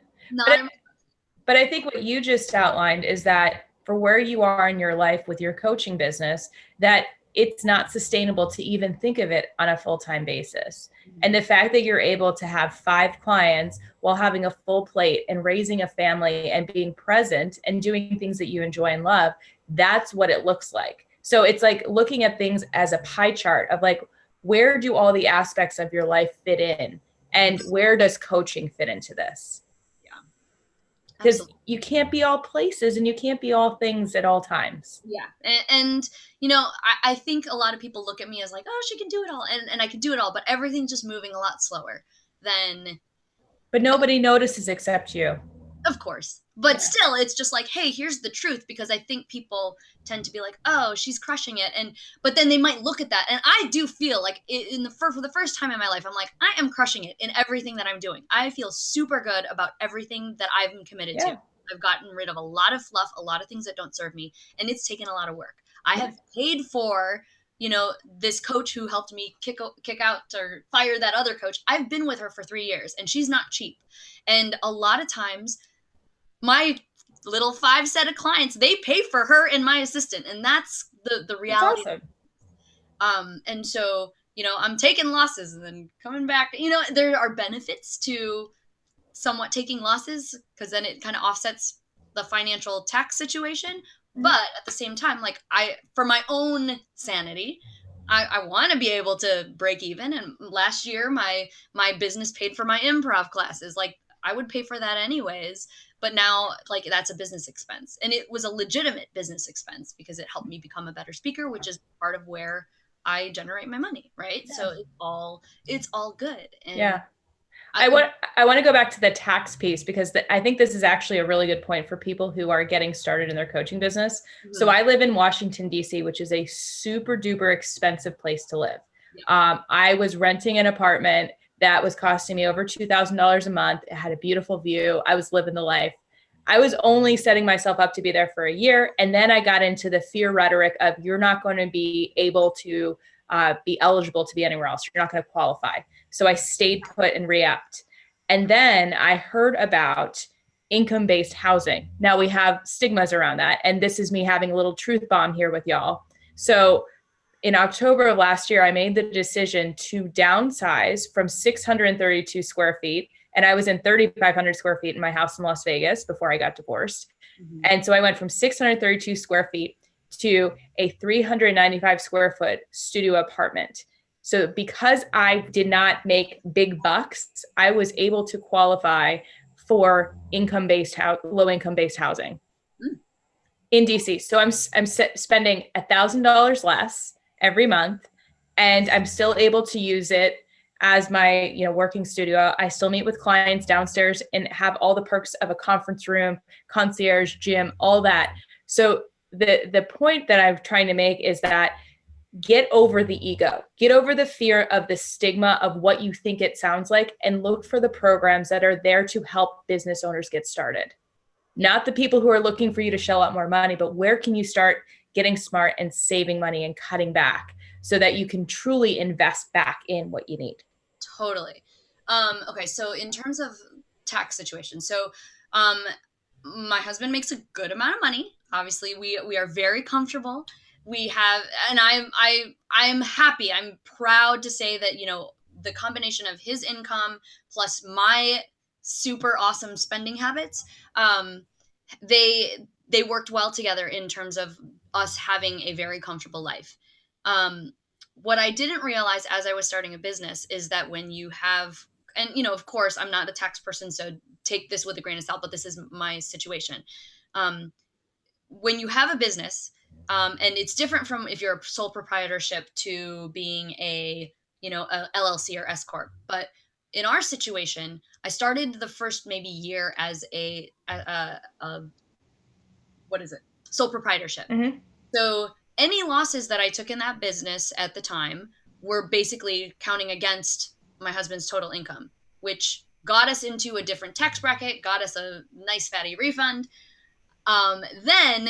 But I think what you just outlined is that for where you are in your life with your coaching business, that it's not sustainable to even think of it on a full-time basis. Mm-hmm. And the fact that you're able to have 5 clients while having a full plate and raising a family and being present and doing things that you enjoy and love, that's what it looks like. So it's like looking at things as a pie chart of like, where do all the aspects of your life fit in? And where does coaching fit into this? Because you can't be all places and you can't be all things at all times. Yeah. And I think a lot of people look at me as like, oh, she can do it all. And I can do it all, but everything's just moving a lot slower than. But nobody notices except you. Of course. But still, it's just like, hey, here's the truth, because I think people tend to be like, oh, she's crushing it. But then they might look at that. And I do feel like for the first time in my life, I'm like, I am crushing it in everything that I'm doing. I feel super good about everything that I've been committed to. I've gotten rid of a lot of fluff, a lot of things that don't serve me. And it's taken a lot of work. I have paid for, this coach who helped me kick out or fire that other coach. I've been with her for 3 years and she's not cheap. And a lot of times, my little 5 set of clients, they pay for her and my assistant. And that's the reality. That's awesome. And so, I'm taking losses and then coming back, there are benefits to somewhat taking losses, because then it kind of offsets the financial tax situation. Mm-hmm. But at the same time, like for my own sanity, I want to be able to break even. And last year, my business paid for my improv classes. Like I would pay for that anyways. But now, like, that's a business expense. And it was a legitimate business expense because it helped me become a better speaker, which is part of where I generate my money, right? Yeah. So it's all good. And I want to go back to the tax piece, because I think this is actually a really good point for people who are getting started in their coaching business. Mm-hmm. So I live in Washington, D.C., which is a super duper expensive place to live. Yeah. I was renting an apartment that was costing me over $2,000 a month. It had a beautiful view. I was living the life. I was only setting myself up to be there for a year. And then I got into the fear rhetoric of, you're not going to be able to be eligible to be anywhere else. You're not going to qualify. So I stayed put and re-upped. And then I heard about income-based housing. Now we have stigmas around that. And this is me having a little truth bomb here with y'all. So in October of last year, I made the decision to downsize from 632 square feet. And I was in 3,500 square feet in my house in Las Vegas before I got divorced. Mm-hmm. And so I went from 632 square feet to a 395 square foot studio apartment. So because I did not make big bucks, I was able to qualify for low income based housing in DC. So I'm spending $1,000 less every month, and I'm still able to use it as my working studio. I still meet with clients downstairs and have all the perks of a conference room, concierge, gym, all that. So the point that I'm trying to make is that get over the ego, get over the fear of the stigma of what you think it sounds like, and look for the programs that are there to help business owners get started. Not the people who are looking for you to shell out more money, but where can you start getting smart and saving money and cutting back so that you can truly invest back in what you need. Totally. Okay, so in terms of tax situation, so my husband makes a good amount of money. Obviously, we are very comfortable. We have, and I'm happy. I'm proud to say that, the combination of his income plus my super awesome spending habits, they worked well together in terms of us having a very comfortable life. What I didn't realize as I was starting a business is that when you have, and of course, I'm not a tax person, so take this with a grain of salt, but this is my situation. When you have a business, and it's different from if you're a sole proprietorship to being a LLC or S corp. But in our situation, I started the first maybe year as a what is it? Sole proprietorship. Mm-hmm. So any losses that I took in that business at the time were basically counting against my husband's total income, which got us into a different tax bracket, got us a nice fatty refund. Then,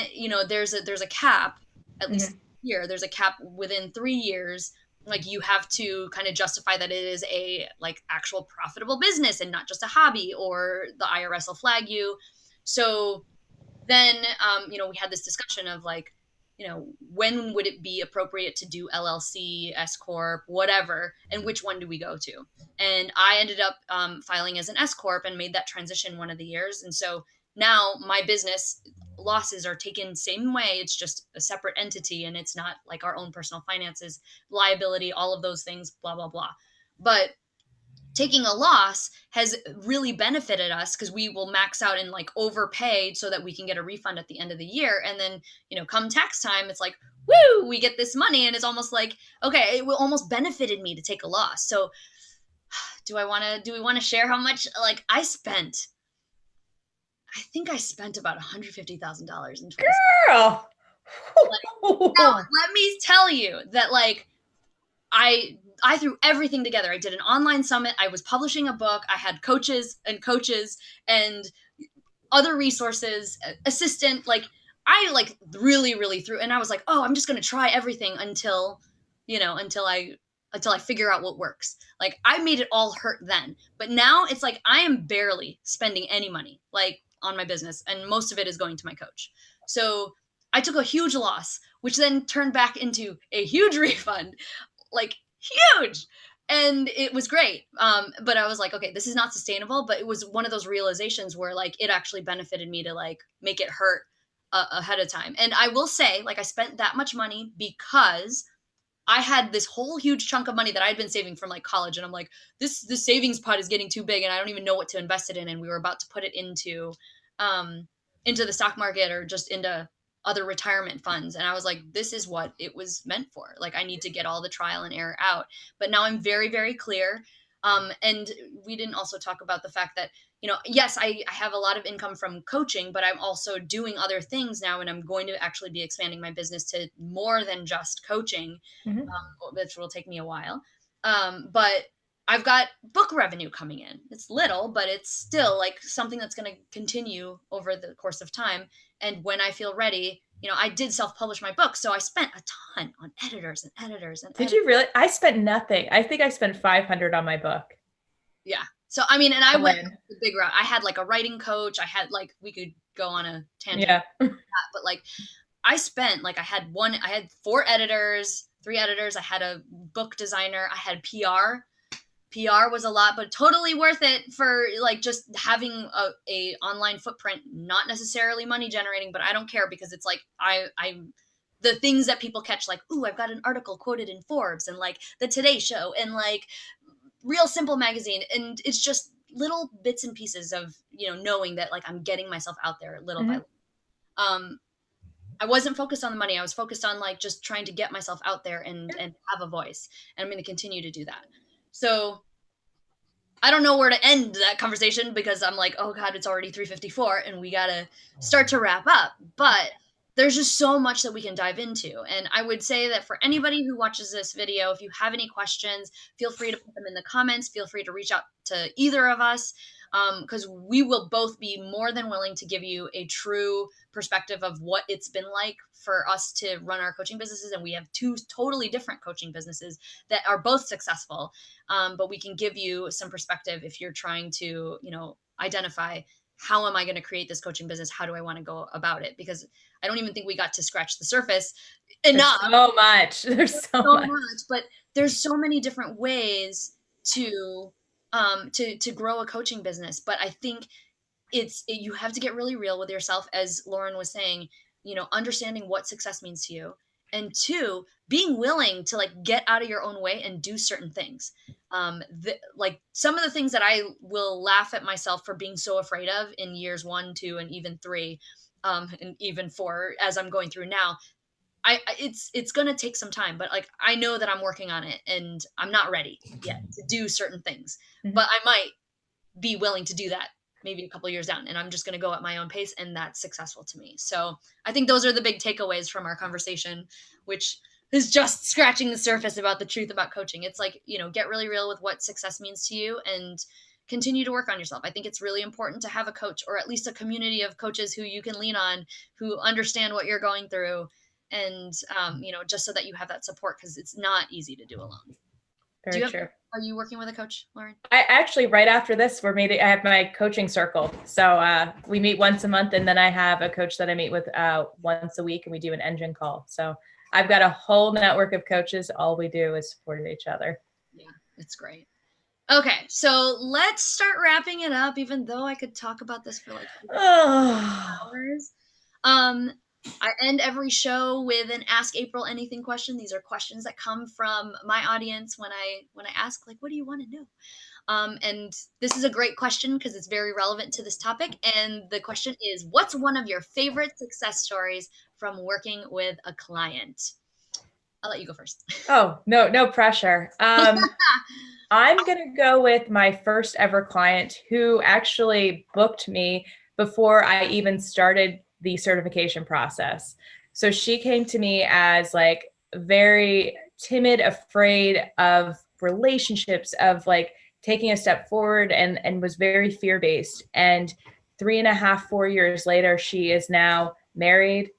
there's a cap, at least here, there's a cap within 3 years. Like, you have to kind of justify that it is a actual profitable business and not just a hobby, or the IRS will flag you. So then, we had this discussion of when would it be appropriate to do LLC, S corp, whatever, and which one do we go to? And I ended up filing as an S corp and made that transition one of the years. And so now my business losses are taken same way. It's just a separate entity, and it's not like our own personal finances, liability, all of those things, blah, blah, blah. But taking a loss has really benefited us because we will max out and overpay so that we can get a refund at the end of the year. And then, come tax time, it's like, woo, we get this money. And it's almost like, okay, it will almost benefited me to take a loss. So do we want to share how much I spent? I think I spent about $150,000 in 20. Girl. Now, let me tell you that I threw everything together. I did an online summit. I was publishing a book. I had coaches and other resources, assistant. I really, really threw. And I was like, oh, I'm just going to try everything until I figure out what works. I made it all hurt then. But now it's I am barely spending any money on my business. And most of it is going to my coach. So I took a huge loss, which then turned back into a huge refund. Huge. And it was great. But I was like, okay, this is not sustainable. But it was one of those realizations where it actually benefited me to make it hurt ahead of time. And I will say, I spent that much money because I had this whole huge chunk of money that I'd been saving from college. And I'm like, this savings pot is getting too big and I don't even know what to invest it in. And we were about to put it into the stock market or just into other retirement funds. And I was like, this is what it was meant for. I need to get all the trial and error out. But now I'm very, very clear. And we didn't also talk about the fact that, yes, I have a lot of income from coaching, but I'm also doing other things now. And I'm going to actually be expanding my business to more than just coaching, which will take me a while. But I've got book revenue coming in. It's little, but it's still something that's going to continue over the course of time. And when I feel ready, I did self-publish my book. So I spent a ton on editors. Did you really? I spent nothing. I think I spent $500 on my book. Yeah. So, I mean, and I went the big route. I had a writing coach. I had we could go on a tangent. Yeah. But I spent I had 4 editors, 3 editors. I had a book designer. I had PR. PR was a lot, but totally worth it for just having a online footprint, not necessarily money generating, but I don't care because it's I'm the things that people catch, like, ooh, I've got an article quoted in Forbes and like the Today Show and like Real Simple magazine. And it's just little bits and pieces of, knowing that like I'm getting myself out there little by little. I wasn't focused on the money. I was focused on like just trying to get myself out there and have a voice. And I'm going to continue to do that. So I don't know where to end that conversation because I'm like, oh God, it's already 3:54 and we got to start to wrap up. But there's just so much that we can dive into. And I would say that for anybody who watches this video, if you have any questions, feel free to put them in the comments. Feel free to reach out to either of us, because we will both be more than willing to give you a true perspective of what it's been like for us to run our coaching businesses. And we have two totally different coaching businesses that are both successful. But we can give you some perspective if you're trying to, identify, how am I going to create this coaching business? How do I want to go about it? Because I don't even think we got to scratch the surface enough. There's so much. There's so much. But there's so many different ways to grow a coaching business. But I think you have to get really real with yourself, as Lauren was saying, understanding what success means to you. And two, being willing to like get out of your own way and do certain things. Like some of the things that I will laugh at myself for being so afraid of in years 1, 2, and even 3, and even 4, as I'm going through now. It's going to take some time, but like, I know that I'm working on it and I'm not ready yet to do certain things, but I might be willing to do that maybe a couple of years down, and I'm just going to go at my own pace, and that's successful to me. So I think those are the big takeaways from our conversation, which is just scratching the surface about the truth about coaching. It's like, get really real with what success means to you and continue to work on yourself. I think it's really important to have a coach, or at least a community of coaches who you can lean on, who understand what you're going through, and just so that you have that support, because it's not easy to do alone. Very true. Are you working with a coach, Lauren? I actually, right after this, I have my coaching circle. So we meet once a month, and then I have a coach that I meet with once a week, and we do an engine call. So I've got a whole network of coaches. All we do is support each other. Yeah, it's great. Okay, so let's start wrapping it up, even though I could talk about this for like hours. I end every show with an Ask Apryl Anything question. These are questions that come from my audience when I ask, like, what do you want to know? And this is a great question because it's very relevant to this topic. And the question is, what's one of your favorite success stories from working with a client? I'll let you go first. Oh, no pressure. I'm going to go with my first ever client who actually booked me before I even started the certification process. So she came to me as like very timid, afraid of relationships, of like taking a step forward, and was very fear-based. And 3.5, 4 years later, she is now married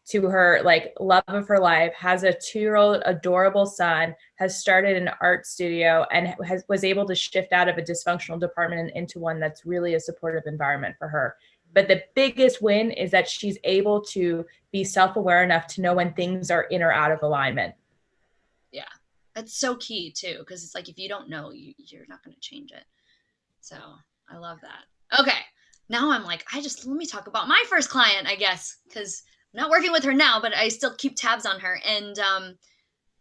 to her like love of her life, has a 2-year-old adorable son, has started an art studio, and was able to shift out of a dysfunctional department into one that's really a supportive environment for her. But the biggest win is that she's able to be self-aware enough to know when things are in or out of alignment. Yeah, that's so key too, because it's like, if you don't know, you're not going to change it. So I love that. Okay, now I'm like, let me talk about my first client, I guess, because I'm not working with her now, but I still keep tabs on her, and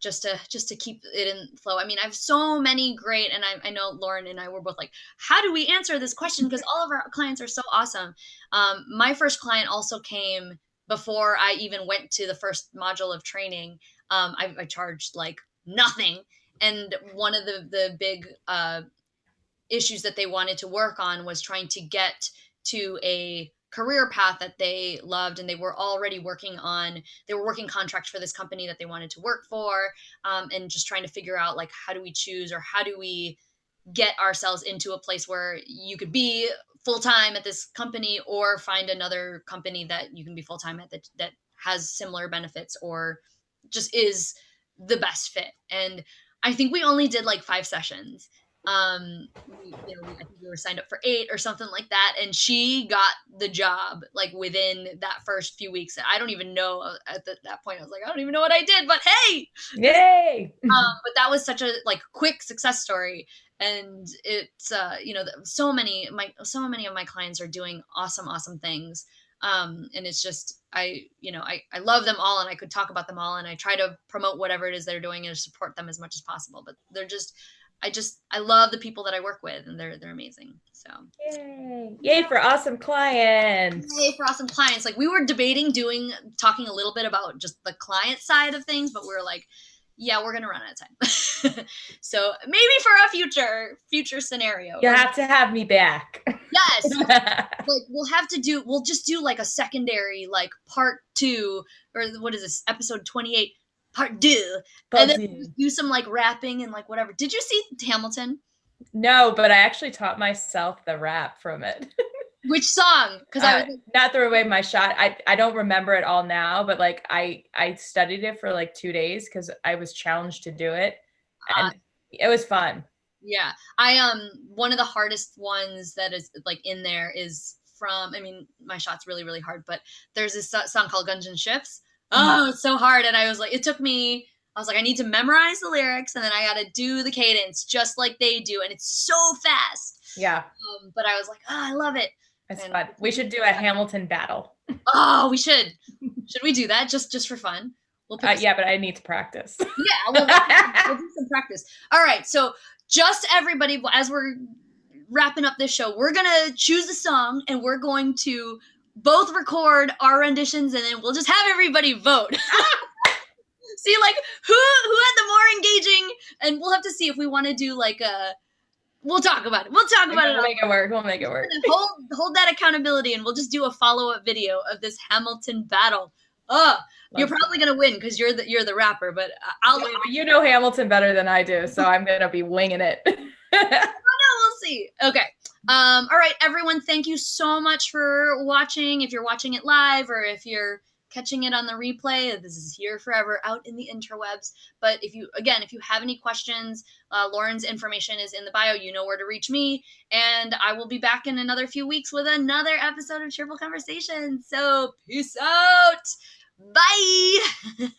just to keep it in flow. I mean, I have so many great, and I know Lauren and I were both like, how do we answer this question? Because all of our clients are so awesome. My first client also came before I even went to the first module of training. I charged like nothing. And one of the big issues that they wanted to work on was trying to get to a career path that they loved, and they were already working contracts for this company that they wanted to work for, and just trying to figure out like, how do we choose, or how do we get ourselves into a place where you could be full-time at this company, or find another company that you can be full-time at that has similar benefits, or just is the best fit. And I think we only did like 5 sessions. I think we were signed up for 8 or something like that, and she got the job like within that first few weeks. I don't even know at that point. I was like, I don't even know what I did, but hey, yay! But that was such a like quick success story, and it's so many of my clients are doing awesome things. And it's just, I love them all, and I could talk about them all, and I try to promote whatever it is they're doing and support them as much as possible. But I love the people that I work with, and they're amazing. So yay for awesome clients. Yay for awesome clients. Like, we were debating talking a little bit about just the client side of things, but we were like, yeah, we're gonna run out of time. So maybe for a future scenario. You have to have me back. Yes. Like, we'll just do like a secondary, like part 2, or what is this, episode 28, part 2, and then do some like rapping and like whatever. Did you see Hamilton? No, but I actually taught myself the rap from it. Which song? Because I was not throw away my shot. I don't remember it all now, but like I studied it for like 2 days because I was challenged to do it, and it was fun. Yeah, one of the hardest ones that is like in there is from. I mean, my shot's really, really hard, but there's this song called Guns and Ships. Oh, it's so hard, and I was like, I need to memorize the lyrics, and then I got to do the cadence just like they do, and it's so fast. Yeah. But I was like, I love it. It's fun. We should do a Hamilton battle. Oh, we should. Should we do that just for fun? We'll yeah, but I need to practice. Yeah, we'll do some practice. All right, so just everybody, as we're wrapping up this show, we're gonna choose a song, and we're going to both record our renditions, and then we'll just have everybody vote. See, like, who had the more engaging, and we'll have to see if we want to do like a. We'll talk about it. We'll make it work. We'll make it work. Hold that accountability, and we'll just do a follow-up video of this Hamilton battle. You're probably gonna win because you're the rapper, but you know Hamilton better than I do, so I'm gonna be winging it. We'll see. Okay. All right, everyone. Thank you so much for watching. If you're watching it live, or if you're catching it on the replay, this is here forever out in the interwebs. But if you have any questions, Lauren's information is in the bio. You know where to reach me, and I will be back in another few weeks with another episode of Cheerful Conversations. So peace out. Bye.